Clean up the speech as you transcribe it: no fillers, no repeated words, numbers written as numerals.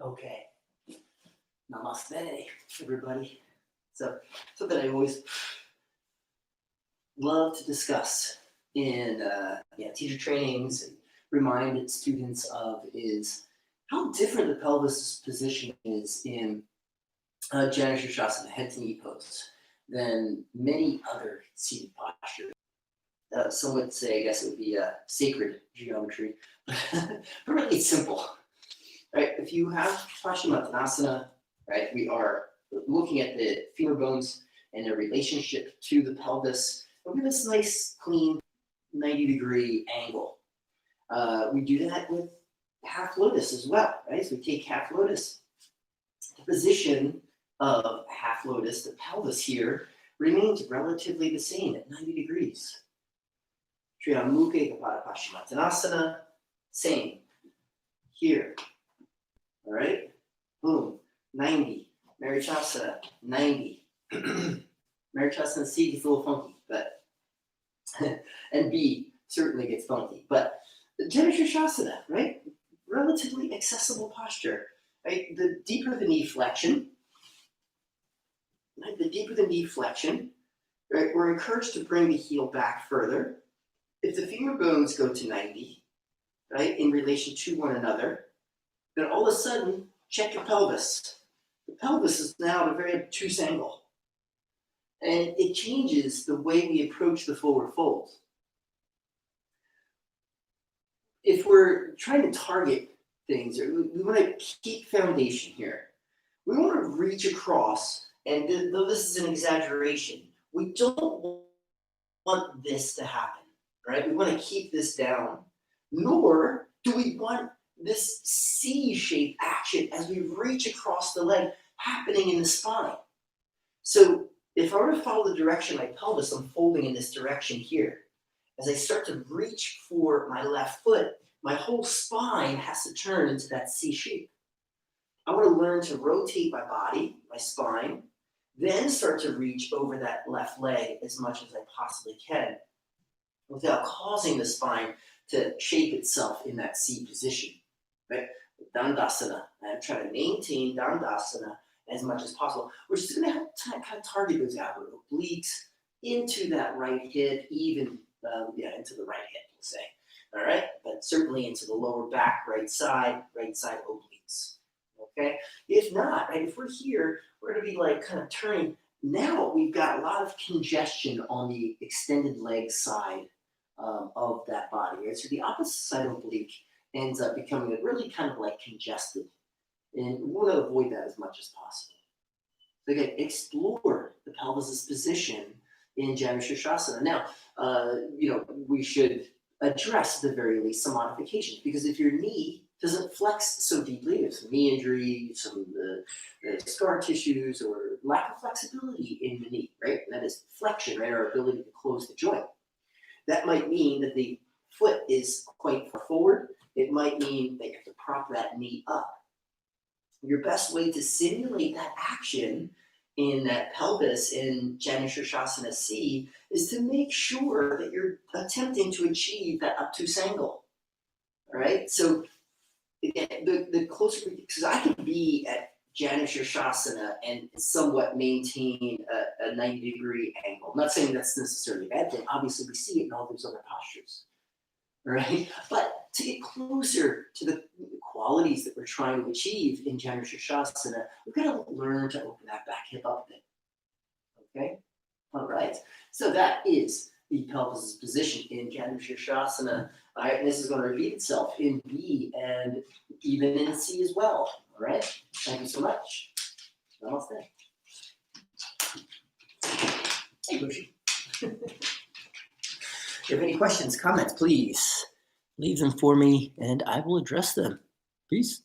Okay, namaste, everybody. So, something I always love to discuss in teacher trainings and remind students of is how different the pelvis position is in Janu Sirsasana, head to knee pose, than many other seated postures. Some would say, I guess it would be a sacred geometry, but really it's simple. Right? If you have Paschimottanasana, right, we are looking at the femur bones and their relationship to the pelvis. And we have this nice, clean 90-degree angle. We do that with half lotus as well, right? So we take half lotus. The position of half lotus, the pelvis here, remains relatively the same at 90 degrees. Triamukhe Kapada Paschimottanasana, same here. All right, boom, 90. Marichasana, 90. Marichasana C gets a little funky, but and B certainly gets funky. But the Janu Sirsasana, right? Relatively accessible posture, right? The deeper the knee flexion, right? The deeper the knee flexion, right? We're encouraged to bring the heel back further. If the femur bones go to 90, right, in relation to one another, then all of a sudden, check your pelvis. The pelvis is now at a very obtuse angle. And it changes the way we approach the forward fold. If we're trying to target things, we want to keep foundation here. We want to reach across, and though this is an exaggeration, we don't want this to happen, right? We want to keep this down, nor do we want this C-shaped action as we reach across the leg happening in the spine. So if I were to follow the direction of my pelvis, I'm folding in this direction here. As I start to reach for my left foot, my whole spine has to turn into that C shape. I want to learn to rotate my body, my spine, then start to reach over that left leg as much as I possibly can without causing the spine to shape itself in that C position. Right? Dandasana. I'm trying to maintain Dandasana as much as possible, which is going to help kind of target those outer obliques into that right hip, even into the right hip, we'll say. All right, but certainly into the lower back, right side obliques. Okay, if not, right, if we're here, we're going to be like kind of turning. Now we've got a lot of congestion on the extended leg side of that body, right? So the opposite side oblique ends up becoming really kind of like congested. And we want to avoid that as much as possible. So again, explore the pelvis's position in Janu Sirsasana. Now, we should address at the very least some modifications, because if your knee doesn't flex so deeply, there's some knee injury, some scar tissues, or lack of flexibility in the knee, right? And that is flexion, right? Our ability to close the joint. That might mean that the foot is quite far forward. It might mean that you have to prop that knee up. Your best way to simulate that action in that pelvis in Janu Sirsasana C is to make sure that you're attempting to achieve that obtuse angle. All right. So again, the closer, because I can be at Janu Sirsasana and somewhat maintain a 90-degree angle. I'm not saying that's necessarily a bad thing. Obviously, we see it in all those other postures. Right? But to get closer to the qualities that we're trying to achieve in Janu Sirsasana, we've got to learn to open that back hip up a bit. Okay? All right. So that is the pelvis position in Janu Sirsasana. All right, and this is going to repeat itself in B and even in C as well. All right? Thank you so much. Namaste. Hey, Bushi. If you have any questions, comments, please leave them for me and I will address them. Peace.